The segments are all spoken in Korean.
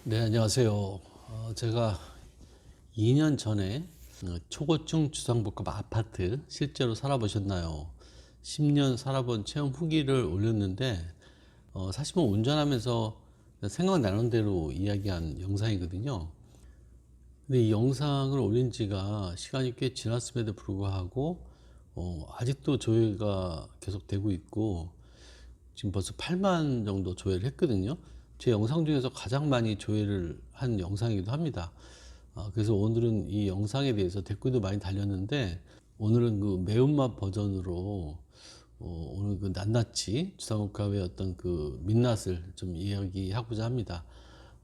네, 안녕하세요. 제가 2년 전에 초고층 주상복합 아파트 실제로 살아보셨나요? 10년 살아본 체험 후기를 올렸는데, 사실 뭐 운전하면서 생각나는 대로 이야기한 영상이거든요. 근데 이 영상을 올린 지가 시간이 꽤 지났음에도 불구하고, 아직도 조회가 계속 되고 있고, 지금 벌써 8만 정도 조회를 했거든요. 제 영상 중에서 가장 많이 조회를 한 영상이기도 합니다. 그래서 오늘은 이 영상에 대해서 댓글도 많이 달렸는데, 오늘은 그 매운맛 버전으로 오늘 그 낱낱이 주상복합의 어떤 그 민낯을 좀 이야기하고자 합니다.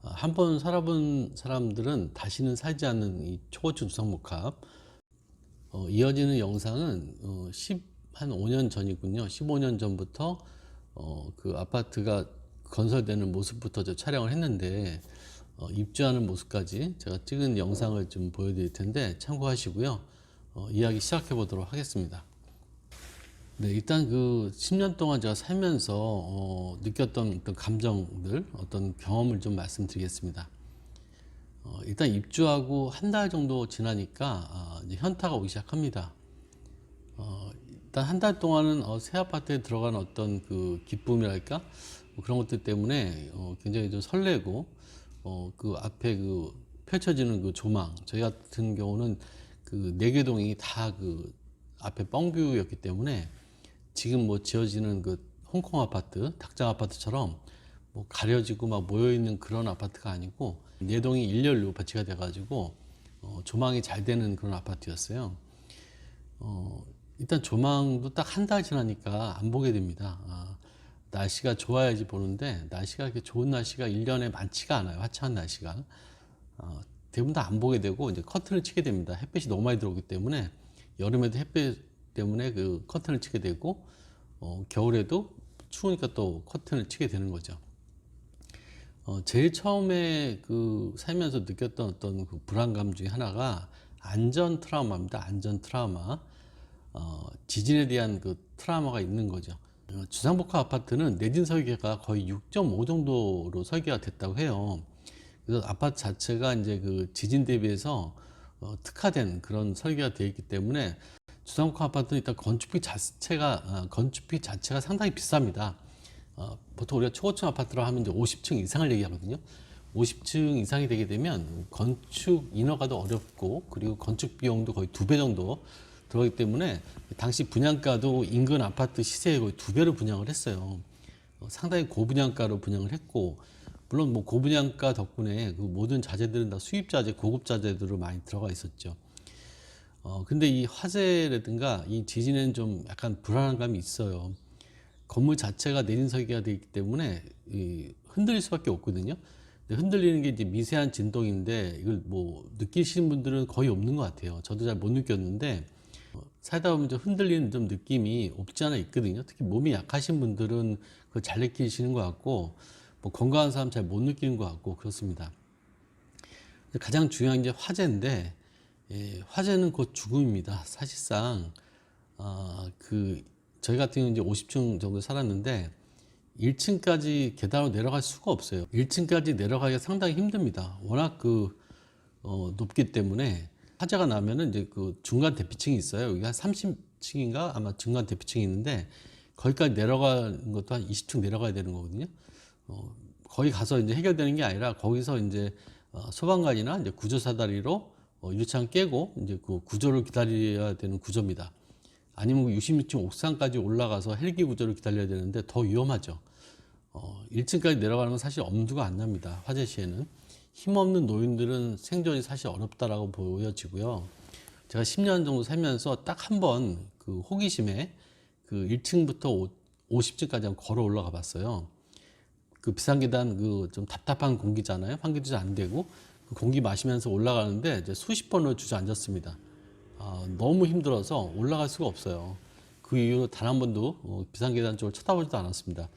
한 번 살아본 사람들은 다시는 살지 않는 이 초고층 주상복합. 이어지는 영상은 한 5년 전이군요. 15년 전부터 그 아파트가 건설되는 모습부터 저 촬영을 했는데, 입주하는 모습까지 제가 찍은 영상을 좀 보여드릴 텐데 참고하시고요. 이야기 시작해 보도록 하겠습니다. 네, 일단 그 10년 동안 제가 살면서 느꼈던 어떤 감정들, 어떤 경험을 좀 말씀드리겠습니다. 일단 입주하고 한 달 정도 지나니까 이제 현타가 오기 시작합니다. 일단 한 달 동안은 새 아파트에 들어간 어떤 그 기쁨이랄까 뭐 그런 것들 때문에 굉장히 좀 설레고, 그 앞에 그 펼쳐지는 그 조망, 저희 같은 경우는 그 네 개 동이 다 그 앞에 뻥뷰였기 때문에 지금 뭐 지어지는 그 홍콩 아파트, 닭장 아파트처럼 뭐 가려지고 막 모여 있는 그런 아파트가 아니고 네 동이 일렬로 배치가 돼가지고 조망이 잘 되는 그런 아파트였어요. 일단 조망도 딱 한 달 지나니까 안 보게 됩니다. 날씨가 좋아야지 보는데, 날씨가 이렇게 좋은 날씨가 1년에 많지가 않아요. 화창한 날씨가. 대부분 다 안 보게 되고, 이제 커튼을 치게 됩니다. 햇빛이 너무 많이 들어오기 때문에, 여름에도 햇빛 때문에 그 커튼을 치게 되고, 겨울에도 추우니까 또 커튼을 치게 되는 거죠. 제일 처음에 그 살면서 느꼈던 어떤 그 불안감 중에 하나가 안전 트라우마입니다. 안전 트라우마. 지진에 대한 그 트라우마가 있는 거죠. 주상복합 아파트는 내진 설계가 거의 6.5 정도로 설계가 됐다고 해요. 그래서 아파트 자체가 이제 그 지진 대비해서 특화된 그런 설계가 되어 있기 때문에 주상복합 아파트는 일단 건축비 자체가 상당히 비쌉니다. 보통 우리가 초고층 아파트라 하면 이제 50층 이상을 얘기하거든요. 50층 이상이 되게 되면 건축 인허가도 어렵고, 그리고 건축 비용도 거의 2배 정도 들어가기 때문에 당시 분양가도 인근 아파트 시세의 거의 2배로 분양을 했어요. 상당히 고분양가로 분양을 했고, 물론 뭐 고분양가 덕분에 그 모든 자재들은 다 수입 자재, 고급 자재들로 많이 들어가 있었죠. 근데 이 화재라든가 이 지진에는 좀 약간 불안한 감이 있어요. 건물 자체가 내린 설계가 되어 있기 때문에 흔들릴 수밖에 없거든요. 근데 흔들리는 게 이제 미세한 진동인데, 이걸 뭐 느끼시는 분들은 거의 없는 것 같아요. 저도 잘 못 느꼈는데, 살다 보면 좀 흔들리는 좀 느낌이 없지 않아 있거든요. 특히 몸이 약하신 분들은 그걸 잘 느끼시는 것 같고, 뭐 건강한 사람 잘 못 느끼는 것 같고 그렇습니다. 가장 중요한 게 화재인데, 화재는 곧 죽음입니다. 사실상 그 저희 같은 경우는 이제 50층 정도 살았는데 1층까지 계단으로 내려갈 수가 없어요. 1층까지 내려가기가 상당히 힘듭니다. 워낙 그 높기 때문에 화재가 나면은 이제 그 중간 대피층이 있어요. 여기 한 30층인가 아마 중간 대피층이 있는데, 거기까지 내려가는 것도 한 20층 내려가야 되는 거거든요. 거기 가서 이제 해결되는 게 아니라 거기서 이제 소방관이나 이제 구조사다리로 유리창 깨고 이제 그 구조를 기다려야 되는 구조입니다. 아니면 66층 옥상까지 올라가서 헬기 구조를 기다려야 되는데 더 위험하죠. 1층까지 내려가는 건 사실 엄두가 안 납니다. 화재 시에는. 힘없는 노인들은 생존이 사실 어렵다라고 보여지고요. 제가 10년 정도 살면서 딱 한 번 그 호기심에 그 1층부터 50층까지 한번 걸어 올라가 봤어요. 그 비상계단 그 좀 답답한 공기잖아요. 환기도 잘 안 되고 그 공기 마시면서 올라가는데 이제 수십 번을 주저앉았습니다. 너무 힘들어서 올라갈 수가 없어요. 그 이후로 단 한 번도 비상계단 쪽을 쳐다보지도 않았습니다.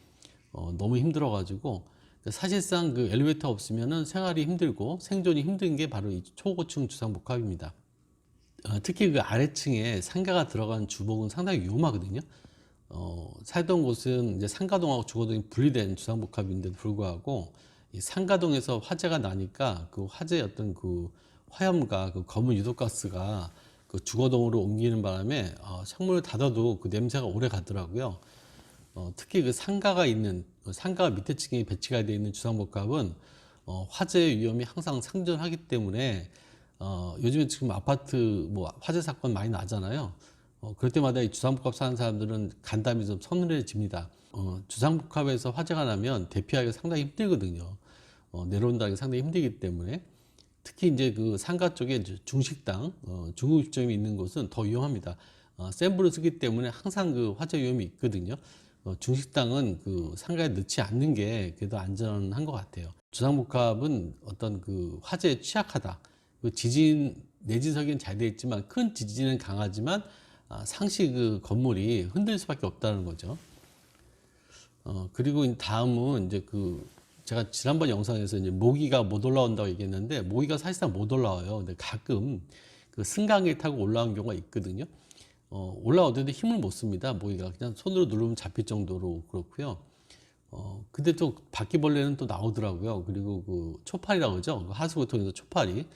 너무 힘들어가지고, 사실상 그 엘리베이터 없으면은 생활이 힘들고 생존이 힘든 게 바로 이 초고층 주상복합입니다. 특히 그 아래층에 상가가 들어간 주복은 상당히 위험하거든요. 살던 곳은 이제 상가동하고 주거동이 분리된 주상복합인데도 불구하고 이 상가동에서 화재가 나니까 그 화재의 어떤 그 화염과 그 검은 유독가스가 그 주거동으로 옮기는 바람에 창문을 닫아도 그 냄새가 오래 가더라고요. 특히 그 상가가 있는 상가 밑에 층에 배치가 되어 있는 주상복합은 화재 위험이 항상 상존하기 때문에 요즘에 지금 아파트 뭐 화재 사건 많이 나잖아요. 그럴 때마다 이 주상복합 사는 사람들은 간담이 좀 서늘해집니다. 주상복합에서 화재가 나면 대피하기가 상당히 힘들거든요. 내려온다는 게 상당히 힘들기 때문에 특히 이제 그 상가 쪽에 이제 중식당, 중국집점이 있는 곳은 더 위험합니다. 센 불을 쓰기 때문에 항상 그 화재 위험이 있거든요. 중식당은 그 상가에 넣지 않는 게 그래도 안전한 것 같아요. 주상복합은 어떤 그 화재에 취약하다. 그 지진 내진석은 잘 되어 있지만 큰 지진은 강하지만 상시 그 건물이 흔들릴 수밖에 없다는 거죠. 그리고 다음은 이제 그 제가 지난번 영상에서 이제 모기가 못 올라온다고 얘기했는데 모기가 사실상 못 올라와요. 근데 가끔 그 승강기 타고 올라온 경우가 있거든요. 올라오는데 힘을 못 씁니다. 모기가 그냥 손으로 누르면 잡힐 정도로 그렇고요. 근데 또 바퀴벌레는 또 나오더라고요. 그리고 그 초파리라고 그러죠. 그 하수구통에서 초파리.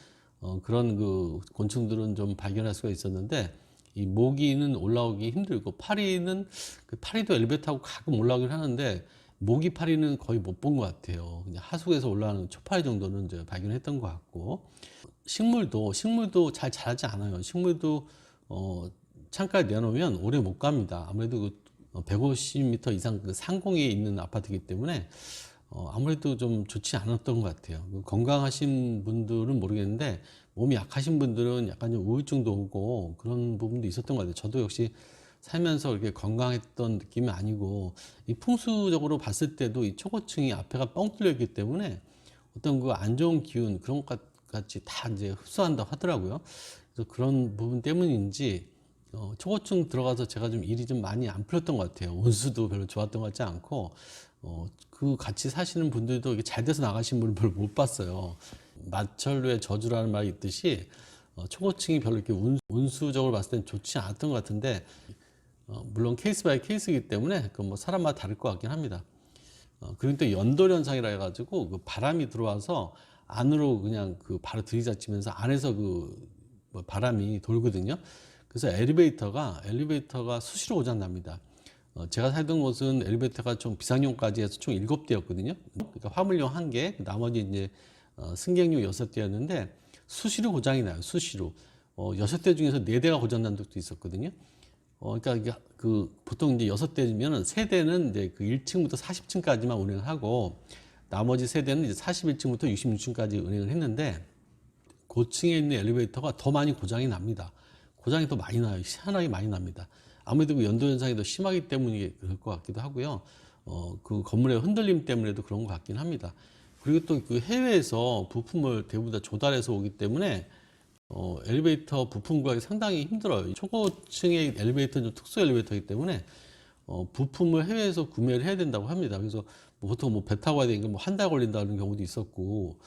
그런 그 곤충들은 좀 발견할 수가 있었는데 이 모기는 올라오기 힘들고 파리는 그 파리도 엘리베이터 타고 가끔 올라오긴 하는데 모기 파리는 거의 못 본 것 같아요. 그냥 하수구에서 올라오는 초파리 정도는 이제 발견했던 것 같고 식물도 잘 자라지 않아요. 식물도 창가에 내놓으면 오래 못 갑니다. 아무래도 그 150m 이상 그 상공에 있는 아파트이기 때문에 아무래도 좀 좋지 않았던 것 같아요. 건강하신 분들은 모르겠는데 몸이 약하신 분들은 약간 좀 우울증도 오고 그런 부분도 있었던 것 같아요. 저도 역시 살면서 이렇게 건강했던 느낌이 아니고 이 풍수적으로 봤을 때도 이 초고층이 앞에가 뻥 뚫려 있기 때문에 어떤 그 안 좋은 기운 그런 것 같이 다 이제 흡수한다고 하더라고요. 그래서 그런 부분 때문인지 초고층 들어가서 제가 좀 일이 좀 많이 안 풀렸던 것 같아요. 운수도 별로 좋았던 것 같지 않고 그 같이 사시는 분들도 이게 잘 돼서 나가신 분을 별로 못 봤어요. 마철로의 저주라는 말이 있듯이 초고층이 별로 이렇게 운수적으로 봤을 땐 좋지 않았던 것 같은데 물론 케이스 바이 케이스이기 때문에 그 뭐 사람마다 다를 것 같긴 합니다. 그리고 또 연돌 현상이라 해가지고 그 바람이 들어와서 안으로 그냥 그 바로 들이닥치면서 안에서 그뭐 바람이 돌거든요. 그래서 엘리베이터가 수시로 고장 납니다. 제가 살던 곳은 엘리베이터가 총 비상용까지 해서 총 7대였거든요. 그러니까 화물용 1개, 나머지 이제 승객용 6대였는데 수시로 고장이 나요. 수시로. 6대 중에서 4대가 고장 난 적도 있었거든요. 그러니까 이게 그 보통 이제 6대면은 3대는 이제 그 1층부터 40층까지만 운행을 하고 나머지 3대는 이제 41층부터 66층까지 운행을 했는데 고층에 있는 엘리베이터가 더 많이 고장이 납니다. 고장이 더 많이 나요. 희한하게 많이 납니다. 아무래도 그 연도 현상이 더 심하기 때문에 그럴 것 같기도 하고요. 그 건물의 흔들림 때문에도 그런 것 같긴 합니다. 그리고 또 그 해외에서 부품을 대부분 다 조달해서 오기 때문에 엘리베이터 부품 구하기 상당히 힘들어요. 초고층의 엘리베이터는 좀 특수 엘리베이터이기 때문에 부품을 해외에서 구매를 해야 된다고 합니다. 그래서 뭐 보통 뭐 배 타고 가야 되니까 뭐 한 달 걸린다는 경우도 있었고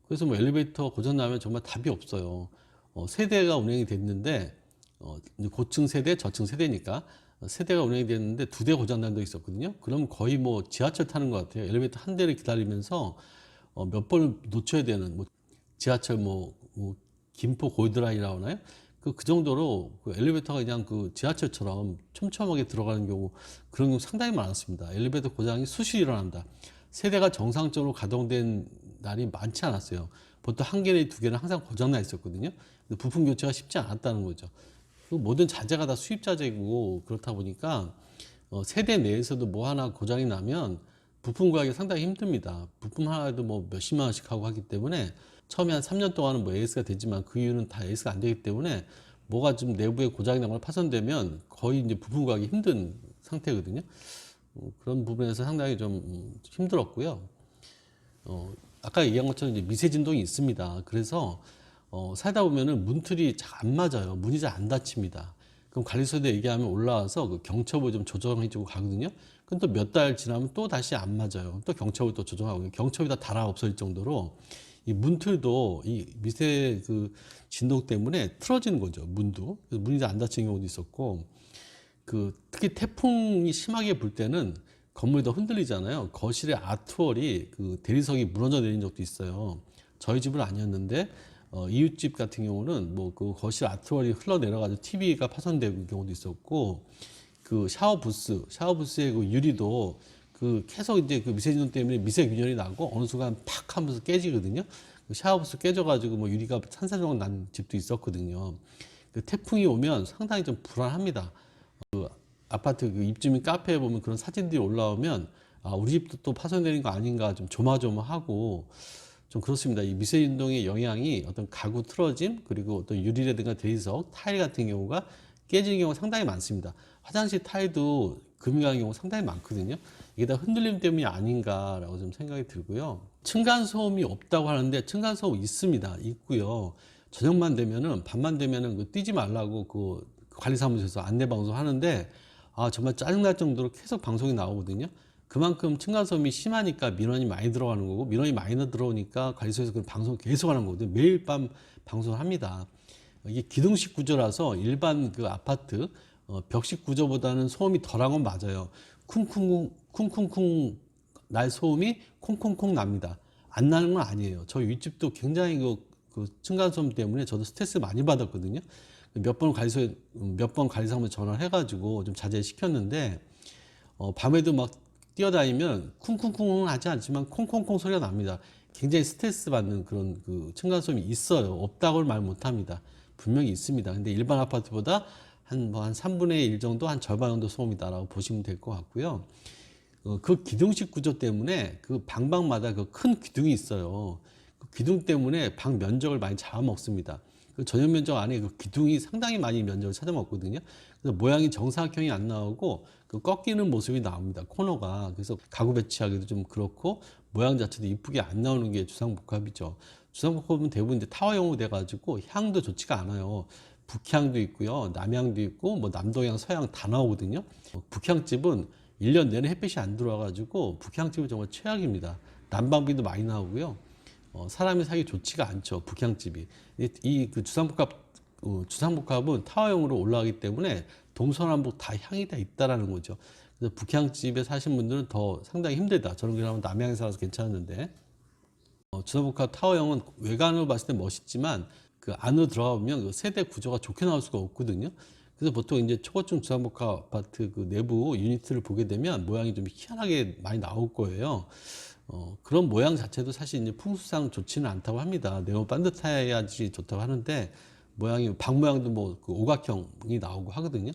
그래서 뭐 엘리베이터 고장 나면 정말 답이 없어요. 세대가 운행이 됐는데 이제 고층 세대, 저층 세대니까 세대가 운행이 됐는데 2대 고장 난 적이 있었거든요. 그럼 거의 뭐 지하철 타는 것 같아요. 엘리베이터 한 대를 기다리면서 몇 번을 놓쳐야 되는 뭐 지하철 뭐 김포 골드라인이라고 하나요? 그 정도로 그 엘리베이터가 그냥 그 지하철처럼 촘촘하게 들어가는 경우 그런 경우 상당히 많았습니다. 엘리베이터 고장이 수시로 일어난다. 세대가 정상적으로 가동된 날이 많지 않았어요. 보통 1개, 2개는 항상 고장나 있었거든요. 부품 교체가 쉽지 않았다는 거죠. 그 모든 자재가 다 수입 자재고 그렇다 보니까 세대 내에서도 뭐 하나 고장이 나면 부품 구하기 상당히 힘듭니다. 부품 하나에도 뭐 몇십만 원씩 하고 하기 때문에 처음에 한 3년 동안은 뭐 AS가 되지만 그 이후는 다 AS가 안 되기 때문에 뭐가 좀 내부에 고장이 나거나 파손되면 거의 이제 부품 구하기 힘든 상태거든요. 그런 부분에서 상당히 좀 힘들었고요. 아까 얘기한 것처럼 이제 미세 진동이 있습니다. 그래서 살다 보면은 문틀이 잘 안 맞아요. 문이 잘 안 닫힙니다. 그럼 관리소에 얘기하면 올라와서 그 경첩을 좀 조정해주고 가거든요. 그럼 또 몇 달 지나면 또 다시 안 맞아요. 또 경첩을 또 조정하고 경첩이 다 달아 없어질 정도로 이 문틀도 이 미세 그 진동 때문에 틀어지는 거죠. 문도. 그래서 문이 잘 안 닫히는 경우도 있었고 그 특히 태풍이 심하게 불 때는 건물이 더 흔들리잖아요. 거실의 아트월이 그 대리석이 무너져 내린 적도 있어요. 저희 집은 아니었는데 이웃집 같은 경우는 뭐 그 거실 아트월이 흘러내려가지고 TV가 파손되는 경우도 있었고, 그 샤워 부스의 그 유리도 그 계속 이제 그 미세진동 때문에 미세균열이 나고 어느 순간 팍 하면서 깨지거든요. 그 샤워부스 깨져가지고 뭐 유리가 산산조각 난 집도 있었거든요. 그 태풍이 오면 상당히 좀 불안합니다. 아파트 그 입주민 카페에 보면 그런 사진들이 올라오면 아, 우리 집도 또 파손되는 거 아닌가 좀 조마조마하고 좀 그렇습니다. 이 미세운동의 영향이 어떤 가구 틀어짐, 그리고 어떤 유리라든가 대리석, 타일 같은 경우가 깨지는 경우가 상당히 많습니다. 화장실 타일도 금이 가는 경우가 상당히 많거든요. 이게 다 흔들림 때문이 아닌가라고 좀 생각이 들고요. 층간소음이 없다고 하는데 층간소음 있습니다. 있고요. 저녁만 되면은, 밤만 되면은 그 뛰지 말라고 그 관리사무소에서 안내방송 하는데, 아, 정말 짜증날 정도로 계속 방송이 나오거든요. 그만큼 층간소음이 심하니까 민원이 많이 들어가는 거고, 민원이 많이 들어오니까 관리소에서 그 방송 계속 하는 거거든요. 매일 밤 방송을 합니다. 이게 기둥식 구조라서 일반 그 아파트 벽식 구조보다는 소음이 덜한 건 맞아요. 쿵쿵쿵 날 소음이 콩콩콩 납니다. 안 나는 건 아니에요. 저희 윗집도 굉장히 그 층간소음 때문에 저도 스트레스 많이 받았거든요. 몇 번 관리사무소에 전화를 해가지고 좀 자제시켰는데, 밤에도 막 뛰어다니면 쿵쿵쿵 하지 않지만 콩콩콩 소리가 납니다. 굉장히 스트레스 받는 그런 그 층간소음이 있어요. 없다고는 말 못합니다. 분명히 있습니다. 근데 일반 아파트보다 한 3분의 1 정도, 한 절반 정도 소음이다라고 보시면 될 것 같고요. 그 기둥식 구조 때문에 그 방마다 그 큰 기둥이 있어요. 그 기둥 때문에 방 면적을 많이 잡아먹습니다. 그 전용 면적 안에 그 기둥이 상당히 많이 면적을 찾아먹거든요. 그래서 모양이 정사각형이 안 나오고 그 꺾이는 모습이 나옵니다. 코너가. 그래서 가구 배치하기도 좀 그렇고 모양 자체도 이쁘게 안 나오는 게 주상복합이죠. 주상복합은 대부분 이제 타워형으로 돼가지고 향도 좋지가 않아요. 북향도 있고요, 남향도 있고, 뭐 남동향, 서향 다 나오거든요. 북향집은 1년 내내 햇빛이 안 들어와가지고 북향집은 정말 최악입니다. 난방비도 많이 나오고요. 사람이 살기 좋지가 않죠. 북향집이. 이 그 주상복합은 타워형으로 올라가기 때문에 동서남북 다 향이 다 있다라는 거죠. 그래서 북향집에 사신 분들은 더 상당히 힘들다. 저는 그냥 남향에 살아서 괜찮았는데, 주상복합 타워형은 외관으로 봤을 때 멋있지만 그 안으로 들어가 보면 그 세대 구조가 좋게 나올 수가 없거든요. 그래서 보통 이제 초고층 주상복합 아파트 그 내부 유니트를 보게 되면 모양이 좀 희한하게 많이 나올 거예요. 그런 모양 자체도 사실 이제 풍수상 좋지는 않다고 합니다. 네모 반듯해야지 좋다고 하는데, 방 모양도 뭐 그 오각형이 나오고 하거든요.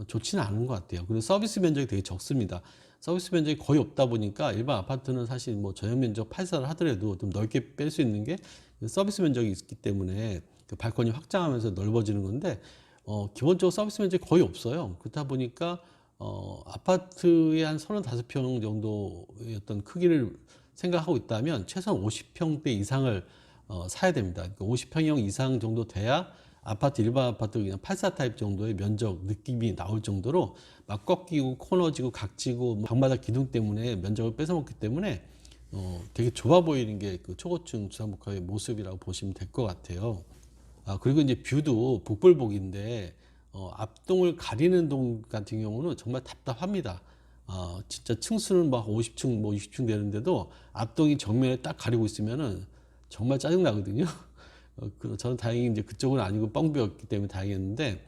좋지는 않은 것 같아요. 그리고 서비스 면적이 되게 적습니다. 서비스 면적이 거의 없다 보니까 일반 아파트는 사실 뭐 전용 면적 8사를 하더라도 좀 넓게 뺄 수 있는 게 서비스 면적이 있기 때문에 그 발코니 확장하면서 넓어지는 건데, 기본적으로 서비스 면적이 거의 없어요. 그렇다 보니까 아파트의 한 35평 정도의 어떤 크기를 생각하고 있다면 최소한 50평대 이상을 사야 됩니다. 그러니까 50평형 이상 정도 돼야 일반 아파트 그냥 84 타입 정도의 면적 느낌이 나올 정도로 막 꺾이고 코너지고 각지고 뭐 방마다 기둥 때문에 면적을 뺏어먹기 때문에 되게 좁아 보이는 게 그 초고층 주상복합의 모습이라고 보시면 될 것 같아요. 그리고 이제 뷰도 복불복인데, 앞동을 가리는 동 같은 경우는 정말 답답합니다. 진짜 층수는 막 50층, 뭐 60층 되는데도 앞동이 정면에 딱 가리고 있으면은 정말 짜증나거든요. 저는 다행히 이제 그쪽은 아니고 뻥뷰였기 때문에 다행이었는데,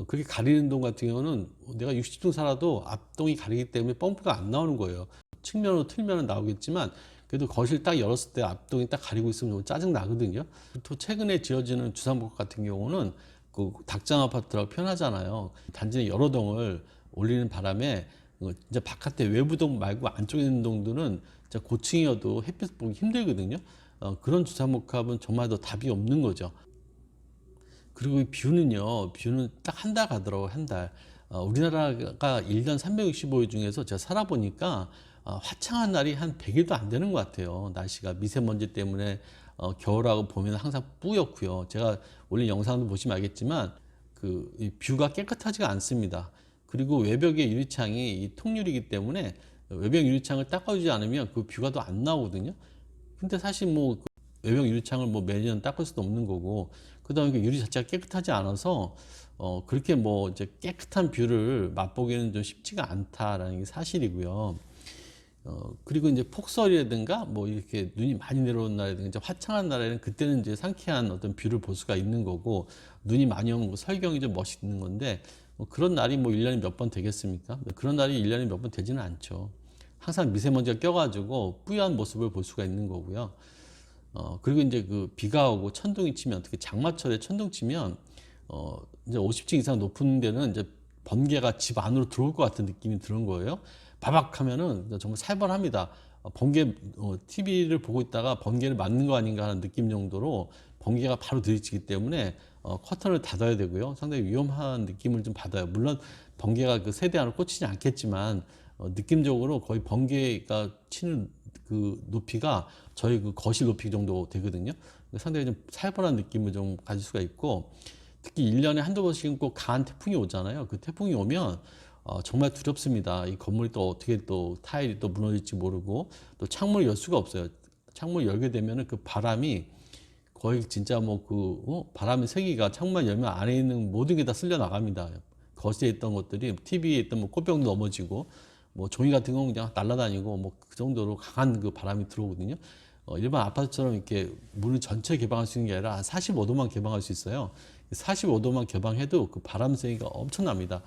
그렇게 가리는 동 같은 경우는 내가 60층 살아도 앞동이 가리기 때문에 뻥뷰가 안 나오는 거예요. 측면으로 틀면은 나오겠지만, 그래도 거실 딱 열었을 때 앞동이 딱 가리고 있으면 좀 짜증 나거든요. 또 최근에 지어지는 주상복합 같은 경우는 그 닭장 아파트라고 표현하잖아요. 단지 내 여러 동을 올리는 바람에 이제 바깥에 외부동 말고 안쪽에 있는 동들은 진짜 고층이어도 햇빛 보기 힘들거든요. 그런 주상복합은 정말 더 답이 없는 거죠. 그리고 이 뷰는 딱 한 달 가더라고요. 한 달. 우리나라가 1년 365일 중에서 제가 살아보니까 화창한 날이 한 100일도 안 되는 것 같아요. 날씨가 미세먼지 때문에 겨울하고 봄에는 항상 뿌옇고요. 제가 올린 영상도 보시면 알겠지만 이 뷰가 깨끗하지가 않습니다. 그리고 외벽의 유리창이 이 통유리이기 때문에 외벽 유리창을 닦아주지 않으면 그 뷰가 더 안 나오거든요. 근데 사실 뭐 외벽 유리창을 뭐 매년 닦을 수도 없는 거고, 그다음에 그 유리 자체가 깨끗하지 않아서 그렇게 뭐 이제 깨끗한 뷰를 맛보기는 좀 쉽지가 않다라는 게 사실이고요. 그리고 이제 폭설이라든가 뭐 이렇게 눈이 많이 내려오는 날이라든가 이제 화창한 날에는 그때는 이제 상쾌한 어떤 뷰를 볼 수가 있는 거고, 눈이 많이 오면 뭐 설경이 좀 멋있는 건데, 뭐 그런 날이 뭐 1년에 몇 번 되겠습니까? 그런 날이 1년에 몇 번 되지는 않죠. 항상 미세먼지가 껴가지고 뿌연 모습을 볼 수가 있는 거고요. 그리고 이제 그 비가 오고 천둥이 치면, 특히 장마철에 천둥 치면, 이제 50층 이상 높은 데는 이제 번개가 집 안으로 들어올 것 같은 느낌이 드는 거예요. 바박 하면은 정말 살벌합니다. 번개, TV를 보고 있다가 번개를 맞는 거 아닌가 하는 느낌 정도로 번개가 바로 들이치기 때문에 커튼을 닫아야 되고요. 상당히 위험한 느낌을 좀 받아요. 물론 번개가 그 세대 안으로 꽂히지 않겠지만, 느낌적으로 거의 번개가 치는 그 높이가 저희 그 거실 높이 정도 되거든요. 상당히 좀 살벌한 느낌을 좀 가질 수가 있고, 특히 1년에 한두 번씩은 꼭 강한 태풍이 오잖아요. 그 태풍이 오면 정말 두렵습니다. 이 건물이 또 어떻게 또 타일이 또 무너질지 모르고, 또 창문을 열 수가 없어요. 창문을 열게 되면은 그 바람이 거의 진짜 뭐 바람의 세기가 창문만 열면 안에 있는 모든 게 다 쓸려 나갑니다. 거실에 있던 것들이, TV에 있던 뭐 꽃병도 넘어지고, 뭐 종이 같은 건 그냥 날아다니고, 뭐 그 정도로 강한 그 바람이 들어오거든요. 일반 아파트처럼 이렇게 문을 전체 개방할 수 있는 게 아니라 한 45도만 개방할 수 있어요. 45도만 개방해도 그 바람 세기가 엄청납니다.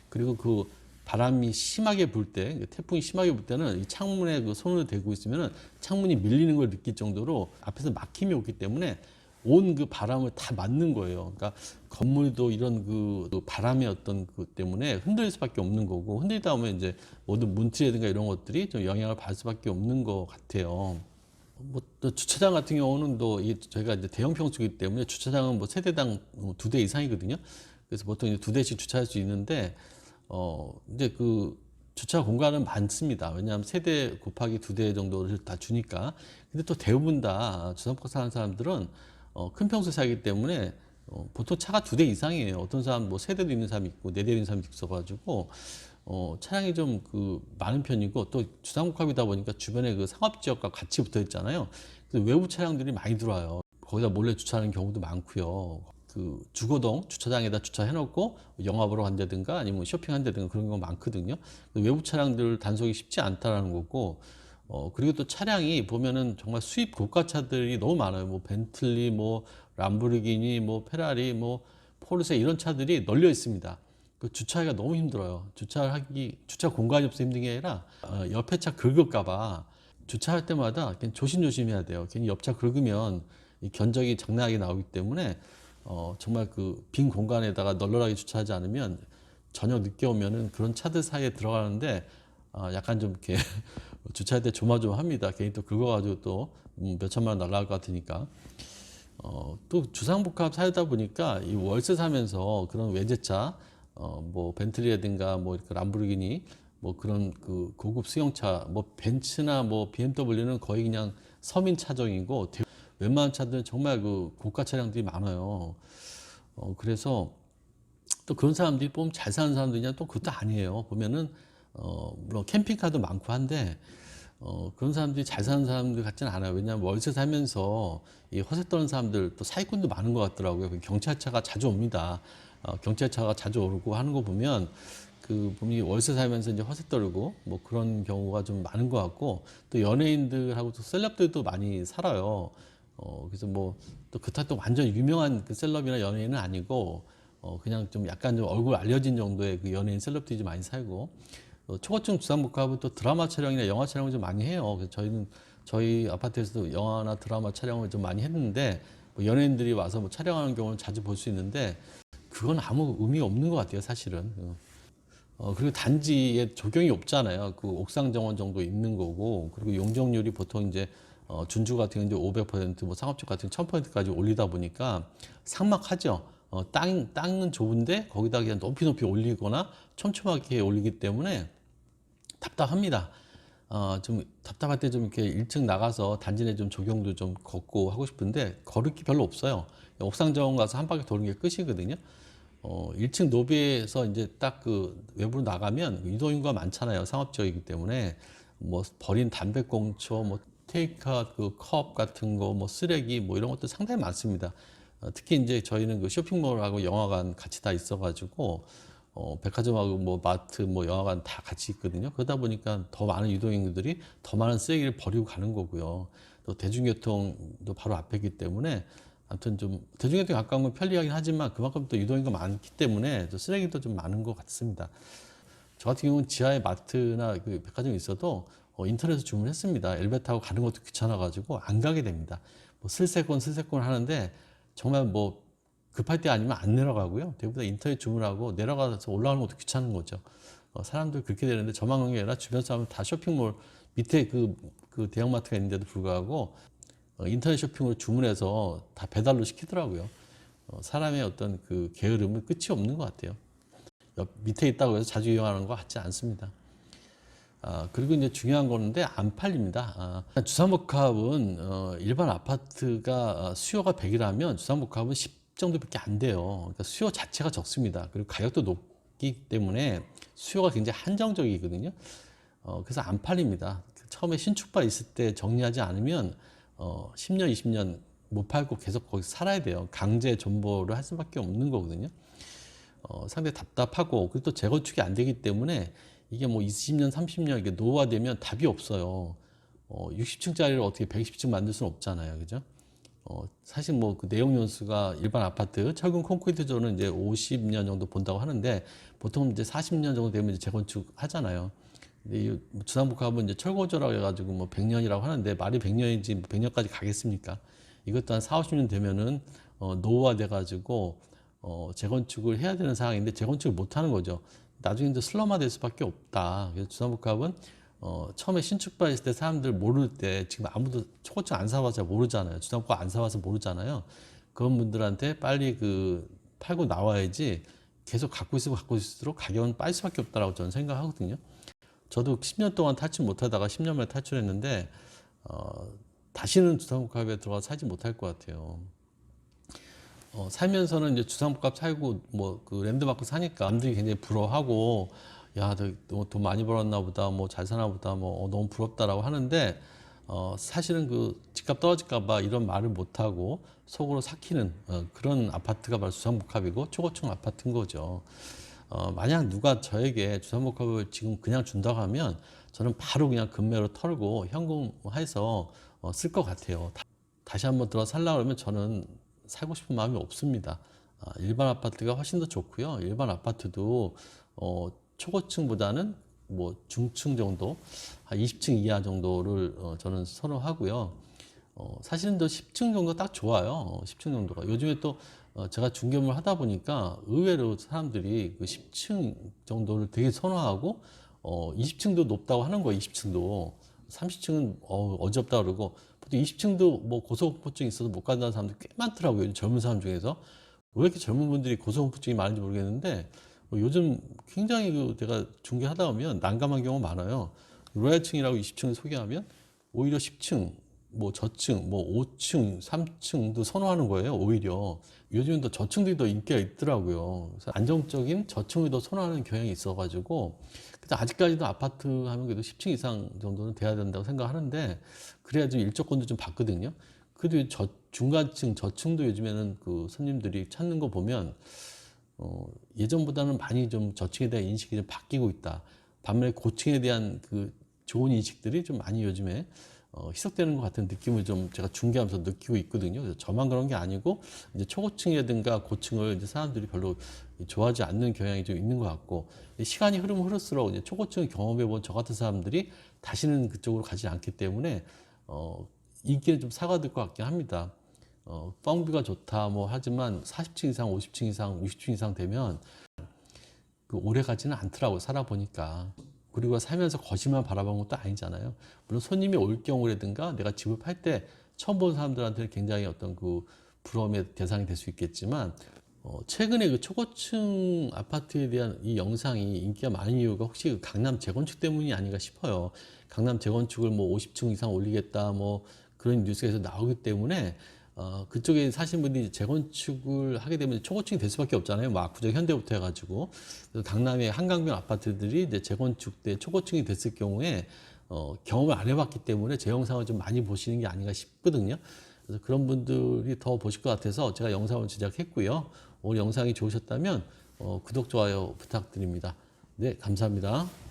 그리고 그 바람이 심하게 불 때, 태풍이 심하게 불 때는 이 창문에 그 손을 대고 있으면은 창문이 밀리는 걸 느낄 정도로 앞에서 막힘이 오기 때문에 온 그 바람을 다 맞는 거예요. 그러니까 건물도 이런 그 바람의 어떤 그 때문에 흔들릴 수밖에 없는 거고, 흔들다 보면 이제 모든 문틀이라든가 이런 것들이 좀 영향을 받을 수밖에 없는 것 같아요. 뭐 또 주차장 같은 경우는 또 저희가 이제 대형 평수이기 때문에 주차장은 뭐 세대당 2대 이상이거든요. 그래서 보통 이제 2대씩 주차할 수 있는데, 이제 그 주차 공간은 많습니다. 왜냐하면 세대 곱하기 2대 정도를 다 주니까. 근데 또 대부분 다 주상복합 사는 사람들은 큰 평수 살기 때문에 보통 차가 2대 이상이에요. 어떤 사람 뭐 세대도 있는 사람이 있고 4대 있는 사람도 있어가지고 차량이 좀 그 많은 편이고, 또 주상복합이다 보니까 주변에 그 상업지역과 같이 붙어 있잖아요. 그래서 외부 차량들이 많이 들어와요. 거기다 몰래 주차하는 경우도 많고요. 그 주거동 주차장에다 주차해놓고 영화 보러 간다든가 아니면 쇼핑한다든가 그런 경우가 많거든요. 외부 차량들 단속이 쉽지 않다라는 거고, 그리고 또 차량이 보면은 정말 수입 고가차들이 너무 많아요. 뭐 벤틀리, 뭐 람보르기니, 뭐 페라리, 뭐 포르쉐 이런 차들이 널려 있습니다. 그 주차하기가 너무 힘들어요. 주차 공간이 없어 힘든 게 아니라 옆에 차 긁을까봐 주차할 때마다 그냥 조심조심해야 돼요. 괜히 옆차 긁으면 이 견적이 장난하게 나오기 때문에 정말 그 빈 공간에다가 널널하게 주차하지 않으면 저녁 늦게 오면은 그런 차들 사이에 들어가는데 약간 좀 이렇게 주차할 때 조마조마합니다. 괜히 또 긁어가지고 또 몇 천만 원 날라갈 것 같으니까. 또 주상복합 살다 보니까 이 월세 사면서 그런 외제차, 뭐 벤틀리라든가 뭐 이렇게 람보르기니, 뭐 그런 그 고급 승용차, 뭐 벤츠나 뭐 BMW는 거의 그냥 서민 차종이고, 웬만한 차들은 정말 그 고가 차량들이 많아요. 그래서 또 그런 사람들이 보면 잘 사는 사람들이냐, 또 그것도 아니에요. 보면은 물론 캠핑카도 많고 한데 그런 사람들이 잘 사는 사람들 같지는 않아요. 왜냐하면 월세 살면서 이 허세 떠는 사람들, 또 사기꾼도 많은 것 같더라고요. 경찰차가 자주 옵니다. 경찰차가 자주 오고 하는 거 보면 그 보면 월세 살면서 이제 허세 떨고 뭐 그런 경우가 좀 많은 것 같고, 또 연예인들하고 또 셀럽들도 많이 살아요. 그래서 뭐 또 그렇다 또 완전 유명한 그 셀럽이나 연예인은 아니고 그냥 좀 약간 좀 얼굴 알려진 정도의 그 연예인 셀럽들이 좀 많이 살고, 초고층 주상복합은 또 드라마 촬영이나 영화 촬영을 좀 많이 해요. 그래서 저희는 저희 아파트에서도 영화나 드라마 촬영을 좀 많이 했는데, 뭐 연예인들이 와서 뭐 촬영하는 경우는 자주 볼 수 있는데 그건 아무 의미 없는 것 같아요, 사실은. 그리고 단지에 조경이 없잖아요. 그 옥상 정원 정도 있는 거고, 그리고 용적률이 보통 이제 준주 같은 경우 이제 500%, 뭐 상업지 같은 경우 1000%까지 올리다 보니까 삭막하죠. 땅은 좁은데 거기다 그냥 높이 올리거나 촘촘하게 올리기 때문에 답답합니다. 좀 답답할 때 좀 이렇게 1층 나가서 단지 내 좀 조경도 좀 걷고 하고 싶은데 걸을 게 별로 없어요. 옥상 정원 가서 한 바퀴 도는 게 끝이거든요. 1층 로비에서 이제 딱 그 외부로 나가면 이동인구가 많잖아요. 상업지역이기 때문에 뭐 버린 담배꽁초, 뭐 테이크아웃 그 컵 같은 거, 뭐 쓰레기 뭐 이런 것도 상당히 많습니다. 특히 이제 저희는 그 쇼핑몰하고 영화관 같이 다 있어가지고 백화점하고 뭐 마트, 뭐 영화관 다 같이 있거든요. 그러다 보니까 더 많은 유동인구들이 더 많은 쓰레기를 버리고 가는 거고요. 또 대중교통도 바로 앞에 있기 때문에 아무튼 좀 대중교통에 가까운 건 편리하긴 하지만 그만큼 또 유동인구가 많기 때문에 또 쓰레기도 좀 많은 것 같습니다. 저 같은 경우는 지하에 마트나 그 백화점이 있어도 인터넷에서 주문했습니다. 엘리베이터 타고 가는 것도 귀찮아가지고 안 가게 됩니다. 뭐 슬세권 하는데 정말 뭐 급할 때 아니면 안 내려가고요. 대부분 인터넷 주문하고 내려가서 올라가는 것도 귀찮은 거죠. 사람들 그렇게 되는데 저만 그런 게 아니라 주변 사람은 다 쇼핑몰 밑에 그 대형마트가 있는데도 불구하고 인터넷 쇼핑으로 주문해서 다 배달로 시키더라고요. 사람의 어떤 그 게으름은 끝이 없는 것 같아요. 옆 밑에 있다고 해서 자주 이용하는 것 같지 않습니다. 그리고 이제 중요한 거는데 안 팔립니다. 주상복합은 일반 아파트가 수요가 100이라면 주상복합은 10 정도밖에 안 돼요. 그러니까 수요 자체가 적습니다. 그리고 가격도 높기 때문에 수요가 굉장히 한정적이거든요. 그래서 안 팔립니다. 처음에 신축발 있을 때 정리하지 않으면 10년, 20년 못 팔고 계속 거기서 살아야 돼요. 강제 존버를 할 수밖에 없는 거거든요. 상당히 답답하고 그리고 또 재건축이 안 되기 때문에 이게 뭐 20년, 30년 이게 노후화되면 답이 없어요. 60층짜리를 어떻게 120층 만들 수는 없잖아요. 그죠? 사실 뭐 그 내용 연수가 일반 아파트 철근 콘크리트조는 이제 50년 정도 본다고 하는데 보통 이제 40년 정도 되면 이제 재건축 하잖아요. 근데 이 주상복합은 이제 철거조라고 해가지고 뭐 100년이라고 하는데 말이 100년인지 100년까지 가겠습니까? 이것도 한 4, 50년 되면은 노후화 돼가지고 재건축을 해야 되는 상황인데 재건축을 못 하는 거죠. 나중에 이제 슬럼화 될 수밖에 없다. 그래서 주상복합은 처음에 신축발 했을 때 사람들 모를 때 지금 아무도 초고층 안 사봐서 모르잖아요. 주상복합 안 사봐서 모르잖아요. 그런 분들한테 빨리 그 팔고 나와야지 계속 갖고 있을수록 가격은 빠질 수밖에 없다라고 저는 생각하거든요. 저도 10년 동안 탈출 못 하다가 10년 만에 탈출했는데 다시는 주상복합에 들어가서 살지 못할 것 같아요. 살면서는 이제 주상복합 살고 뭐 그 랜드마크 사니까 남들이 굉장히 부러워하고 야, 너 돈 많이 벌었나 보다, 뭐 잘 사나 보다, 뭐 너무 부럽다라고 하는데 사실은 그 집값 떨어질까 봐 이런 말을 못 하고 속으로 삭히는 그런 아파트가 바로 주상복합이고 초고층 아파트인 거죠. 만약 누가 저에게 주상복합을 지금 그냥 준다고 하면 저는 바로 그냥 금매로 털고 현금해서 쓸 것 같아요. 다시 한번 들어 살려고 그러면 저는 살고 싶은 마음이 없습니다. 일반 아파트가 훨씬 더 좋고요. 일반 아파트도 초고층보다는 뭐 중층 정도, 한 20층 이하 정도를 저는 선호하고요. 사실은 또 10층 정도 딱 좋아요. 10층 정도가. 요즘에 또 제가 중개업을 하다 보니까 의외로 사람들이 그 10층 정도를 되게 선호하고 20층도 높다고 하는 거예요. 20층도. 30층은 어지럽다 그러고 보통 20층도 뭐 고소공포증이 있어서 못 간다는 사람들 꽤 많더라고요. 젊은 사람 중에서. 왜 이렇게 젊은 분들이 고소공포증이 많은지 모르겠는데 요즘 굉장히 제가 중개하다 보면 난감한 경우가 많아요. 로얄층이라고 20층을 소개하면 오히려 10층, 뭐 저층, 뭐 5층, 3층도 선호하는 거예요. 오히려 요즘은 더 저층들이 더 인기가 있더라고요. 그래서 안정적인 저층을 더 선호하는 경향이 있어가지고 근데 아직까지도 아파트 하면 그래도 10층 이상 정도는 돼야 된다고 생각하는데 그래야 좀 일조권도 좀 받거든요. 그래도 중간층, 저층도 요즘에는 그 손님들이 찾는 거 보면 예전보다는 많이 좀 저층에 대한 인식이 좀 바뀌고 있다. 반면에 고층에 대한 그 좋은 인식들이 좀 많이 요즘에 희석되는 것 같은 느낌을 좀 제가 중개하면서 느끼고 있거든요. 그래서 저만 그런 게 아니고 이제 초고층이라든가 고층을 이제 사람들이 별로 좋아하지 않는 경향이 좀 있는 것 같고 시간이 흐르면 흐를수록 이제 초고층을 경험해 본 저 같은 사람들이 다시는 그쪽으로 가지 않기 때문에 인기는 좀 사과될 것 같긴 합니다. 뻥뷰가 좋다 뭐 하지만 40층 이상, 50층 이상, 60층 이상 되면 그 오래 가지는 않더라고 살아보니까. 그리고 살면서 거실만 바라본 것도 아니잖아요. 물론 손님이 올 경우라든가 내가 집을 팔 때 처음 본 사람들한테는 굉장히 어떤 그 부러움의 대상이 될 수 있겠지만 최근에 그 초고층 아파트에 대한 이 영상이 인기가 많은 이유가 혹시 그 강남 재건축 때문이 아닌가 싶어요. 강남 재건축을 뭐 50층 이상 올리겠다 뭐 그런 뉴스에서 나오기 때문에 그쪽에 사신 분들이 재건축을 하게 되면 초고층이 될 수밖에 없잖아요. 뭐 압구정 현대부터 해가지고. 그래서 강남의 한강변 아파트들이 이제 재건축 때 초고층이 됐을 경우에 경험을 안 해봤기 때문에 제 영상을 좀 많이 보시는 게 아닌가 싶거든요. 그래서 그런 분들이 더 보실 것 같아서 제가 영상을 제작했고요. 오늘 영상이 좋으셨다면 구독, 좋아요 부탁드립니다. 네, 감사합니다.